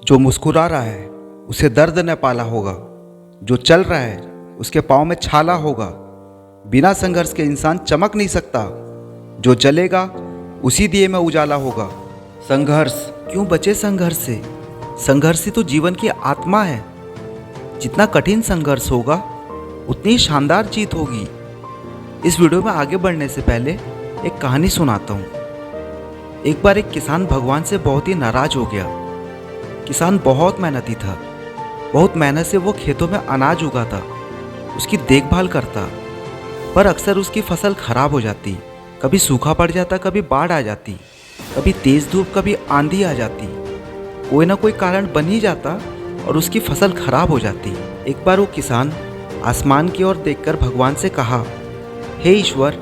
जो मुस्कुरा रहा है उसे दर्द न पाला होगा। जो चल रहा है उसके पाँव में छाला होगा। बिना संघर्ष के इंसान चमक नहीं सकता। जो जलेगा उसी दिए में उजाला होगा। संघर्ष क्यों बचे संघर्ष से? संघर्ष ही तो जीवन की आत्मा है। जितना कठिन संघर्ष होगा उतनी शानदार जीत होगी। इस वीडियो में आगे बढ़ने से पहले एक कहानी सुनाता हूँ। एक बार एक किसान भगवान से बहुत ही नाराज हो गया। किसान बहुत मेहनती था। बहुत मेहनत से वो खेतों में अनाज उगाता, उसकी देखभाल करता, पर अक्सर उसकी फसल खराब हो जाती। कभी सूखा पड़ जाता, कभी बाढ़ आ जाती, कभी तेज धूप, कभी आंधी आ जाती। कोई ना कोई कारण बन ही जाता और उसकी फसल खराब हो जाती। एक बार वो किसान आसमान की ओर देखकर भगवान से कहा, हे ईश्वर,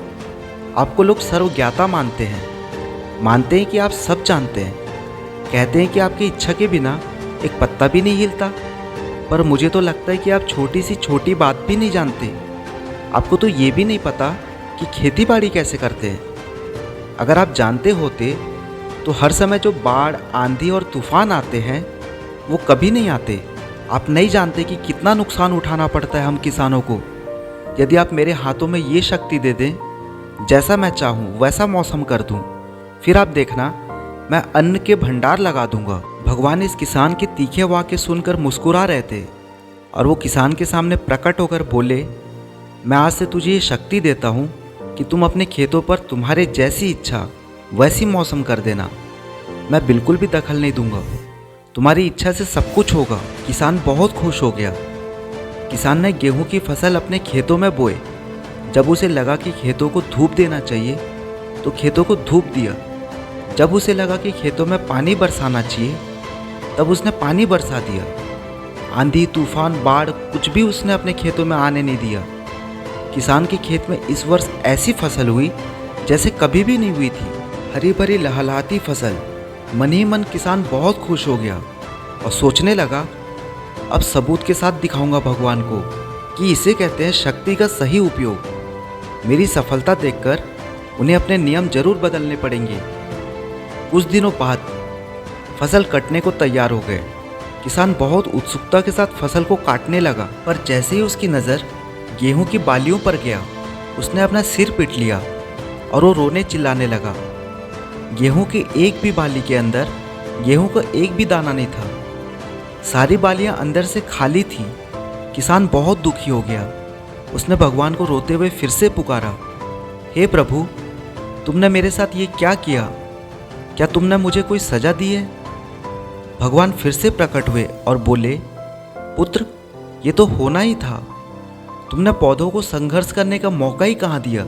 आपको लोग सर्वज्ञाता मानते हैं कि आप सब जानते हैं। कहते हैं कि आपकी इच्छा के बिना एक पत्ता भी नहीं हिलता, पर मुझे तो लगता है कि आप छोटी सी छोटी बात भी नहीं जानते। आपको तो ये भी नहीं पता कि खेती बाड़ी कैसे करते हैं। अगर आप जानते होते तो हर समय जो बाढ़, आंधी और तूफान आते हैं वो कभी नहीं आते। आप नहीं जानते कि कितना नुकसान उठाना पड़ता है हम किसानों को। यदि आप मेरे हाथों में ये शक्ति दे दें, जैसा मैं चाहूँ वैसा मौसम कर दूँ, फिर आप देखना मैं अन्न के भंडार लगा दूंगा। भगवान इस किसान के तीखे वाक्य सुनकर मुस्कुरा रहे थे और वो किसान के सामने प्रकट होकर बोले, मैं आज से तुझे ये शक्ति देता हूँ कि तुम अपने खेतों पर तुम्हारे जैसी इच्छा वैसी मौसम कर देना। मैं बिल्कुल भी दखल नहीं दूंगा। तुम्हारी इच्छा से सब कुछ होगा। किसान बहुत खुश हो गया। किसान ने गेहूं की फसल अपने खेतों में बोए। जब उसे लगा कि खेतों को धूप देना चाहिए तो खेतों को धूप दिया। जब उसे लगा कि खेतों में पानी बरसाना चाहिए तब उसने पानी बरसा दिया। आंधी, तूफान, बाढ़ कुछ भी उसने अपने खेतों में आने नहीं दिया। किसान के खेत में इस वर्ष ऐसी फसल हुई जैसे कभी भी नहीं हुई थी। हरी भरी लहलहाती फसल। मन ही मन किसान बहुत खुश हो गया और सोचने लगा, अब सबूत के साथ दिखाऊंगा भगवान को कि इसे कहते हैं शक्ति का सही उपयोग। मेरी सफलता देखकर उन्हें अपने नियम जरूर बदलने पड़ेंगे। कुछ दिनों बाद फसल कटने को तैयार हो गए। किसान बहुत उत्सुकता के साथ फसल को काटने लगा, पर जैसे ही उसकी नज़र गेहूं की बालियों पर गया, उसने अपना सिर पीट लिया और वो रोने चिल्लाने लगा। गेहूं की एक भी बाली के अंदर गेहूं का एक भी दाना नहीं था। सारी बालियां अंदर से खाली थी। किसान बहुत दुखी हो गया। उसने भगवान को रोते हुए फिर से पुकारा, हे प्रभु, तुमने मेरे साथ ये क्या किया? क्या तुमने मुझे कोई सजा दी है? भगवान फिर से प्रकट हुए और बोले, पुत्र, ये तो होना ही था। तुमने पौधों को संघर्ष करने का मौका ही कहाँ दिया?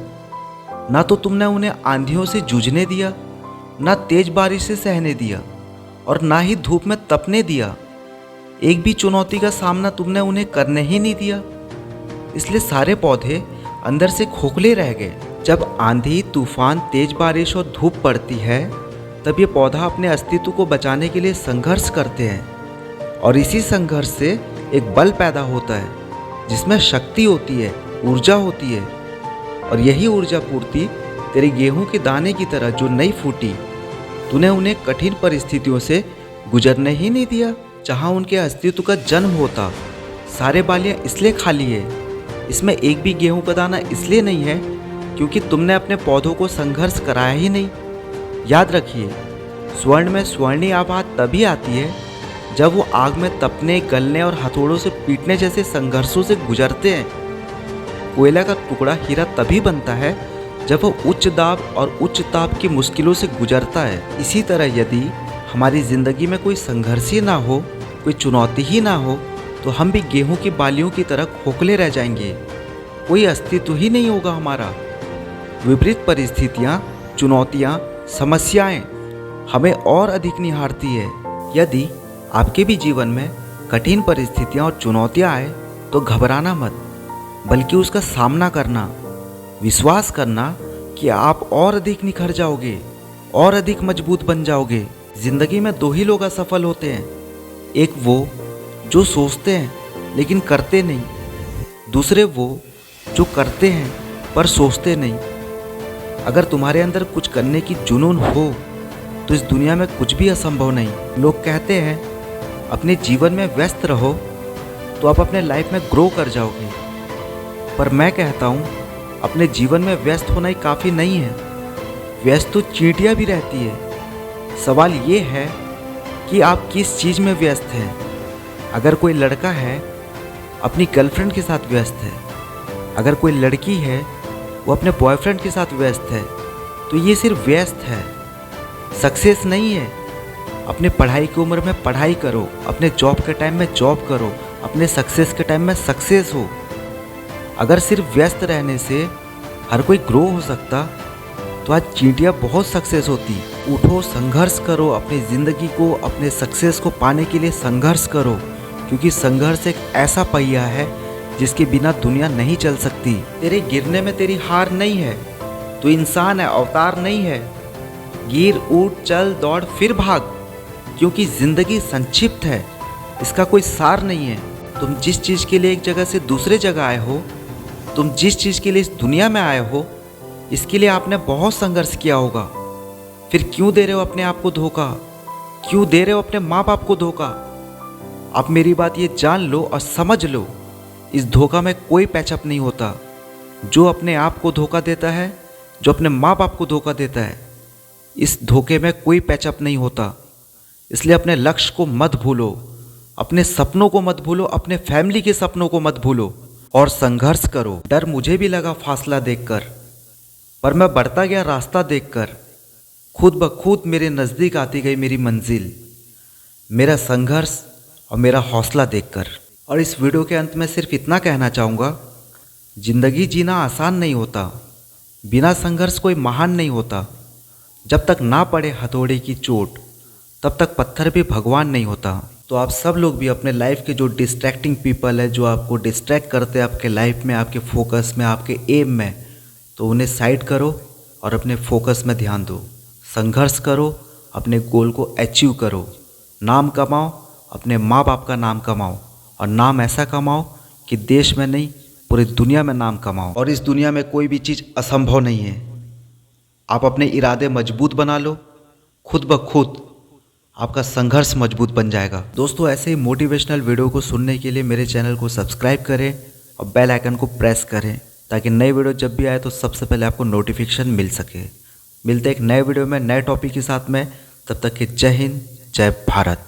ना तो तुमने उन्हें आंधियों से जूझने दिया, ना तेज बारिश से सहने दिया, और ना ही धूप में तपने दिया। एक भी चुनौती का सामना तुमने उन्हें करने ही नहीं दिया। इसलिए सारे पौधे अंदर से खोखले रह गए। जब आंधी, तूफान, तेज बारिश और धूप पड़ती है तब ये पौधा अपने अस्तित्व को बचाने के लिए संघर्ष करते हैं, और इसी संघर्ष से एक बल पैदा होता है जिसमें शक्ति होती है, ऊर्जा होती है। और यही ऊर्जा पूर्ति तेरे गेहूं के दाने की तरह जो नहीं फूटी, तूने उन्हें कठिन परिस्थितियों से गुजरने ही नहीं दिया जहां उनके अस्तित्व का जन्म होता। सारे बालियां इसलिए खाली है, इसमें एक भी गेहूं का दाना इसलिए नहीं है क्योंकि तुमने अपने पौधों को संघर्ष कराया ही नहीं। याद रखिए, स्वर्ण में स्वर्णीय आभा तभी आती है जब वो आग में तपने, गलने और हथौड़ों से पीटने जैसे संघर्षों से गुजरते हैं। कोयला का टुकड़ा हीरा तभी बनता है जब वो उच्च दाब और उच्च ताप की मुश्किलों से गुजरता है। इसी तरह यदि हमारी ज़िंदगी में कोई संघर्ष ही ना हो, कोई चुनौती ही ना हो, तो हम भी गेहूं की बालियों की तरह खोखले रह जाएंगे। कोई अस्तित्व ही नहीं होगा हमारा। विपरीत परिस्थितियाँ, चुनौतियाँ, समस्याएं हमें और अधिक निहारती है। यदि आपके भी जीवन में कठिन परिस्थितियां और चुनौतियां आए तो घबराना मत, बल्कि उसका सामना करना, विश्वास करना कि आप और अधिक निखर जाओगे, और अधिक मजबूत बन जाओगे। जिंदगी में दो ही लोग असफल होते हैं, एक वो जो सोचते हैं लेकिन करते नहीं, दूसरे वो जो करते हैं पर सोचते नहीं। अगर तुम्हारे अंदर कुछ करने की जुनून हो तो इस दुनिया में कुछ भी असंभव नहीं। लोग कहते हैं अपने जीवन में व्यस्त रहो तो आप अपने लाइफ में ग्रो कर जाओगे। पर मैं कहता हूँ अपने जीवन में व्यस्त होना ही काफ़ी नहीं है, व्यस्त तो चींटियाँ भी रहती है। सवाल ये है कि आप किस चीज़ में व्यस्त हैं। अगर कोई लड़का है अपनी गर्लफ्रेंड के साथ व्यस्त है, अगर कोई लड़की है वो अपने बॉयफ्रेंड के साथ व्यस्त है, तो ये सिर्फ व्यस्त है, सक्सेस नहीं है। अपने पढ़ाई की उम्र में पढ़ाई करो, अपने जॉब के टाइम में जॉब करो, अपने सक्सेस के टाइम में सक्सेस हो। अगर सिर्फ व्यस्त रहने से हर कोई ग्रो हो सकता तो आज चींटियाँ बहुत सक्सेस होती। उठो, संघर्ष करो, अपनी ज़िंदगी को, अपने सक्सेस को पाने के लिए संघर्ष करो, क्योंकि संघर्ष एक ऐसा पहिया है जिसके बिना दुनिया नहीं चल सकती। तेरे गिरने में तेरी हार नहीं है, तू इंसान है, अवतार नहीं है। गिर, उठ, चल, दौड़, फिर भाग, क्योंकि ज़िंदगी संक्षिप्त है, इसका कोई सार नहीं है। तुम जिस चीज़ के लिए एक जगह से दूसरे जगह आए हो, तुम जिस चीज़ के लिए इस दुनिया में आए हो, इसके लिए आपने बहुत संघर्ष किया होगा। फिर क्यों दे रहे हो अपने आप को धोखा? क्यों दे रहे हो अपने माँ बाप को धोखा? आप मेरी बात ये जान लो और समझ लो, इस धोखा में कोई पैचअप नहीं होता। जो अपने आप को धोखा देता है, जो अपने माँ बाप को धोखा देता है, इस धोखे में कोई पैचअप नहीं होता। इसलिए अपने लक्ष्य को मत भूलो, अपने सपनों को मत भूलो, अपने फैमिली के सपनों को मत भूलो और संघर्ष करो। डर मुझे भी लगा फासला देखकर, पर मैं बढ़ता गया रास्ता देखकर। खुद ब खुद मेरे नज़दीक आती गई मेरी मंजिल, मेरा संघर्ष और मेरा हौसला देखकर। और इस वीडियो के अंत में सिर्फ इतना कहना चाहूँगा, ज़िंदगी जीना आसान नहीं होता, बिना संघर्ष कोई महान नहीं होता। जब तक ना पड़े हथौड़े की चोट, तब तक पत्थर भी भगवान नहीं होता। तो आप सब लोग भी अपने लाइफ के जो डिस्ट्रैक्टिंग पीपल है, जो आपको डिस्ट्रैक्ट करते हैं आपके लाइफ में, आपके फोकस में, आपके एम में, तो उन्हें साइड करो और अपने फोकस में ध्यान दो। संघर्ष करो, अपने गोल को अचीव करो, नाम कमाओ, अपने माँ बाप का नाम कमाओ, और नाम ऐसा कमाओ कि देश में नहीं पूरी दुनिया में नाम कमाओ। और इस दुनिया में कोई भी चीज़ असंभव नहीं है। आप अपने इरादे मजबूत बना लो, खुद ब खुद आपका संघर्ष मजबूत बन जाएगा। दोस्तों, ऐसे ही मोटिवेशनल वीडियो को सुनने के लिए मेरे चैनल को सब्सक्राइब करें और बेल आइकन को प्रेस करें, ताकि नई वीडियो जब भी आए तो सबसे पहले आपको नोटिफिकेशन मिल सके। मिलते एक नए वीडियो में नए टॉपिक के साथ में, तब तक के जय हिंद, जय भारत।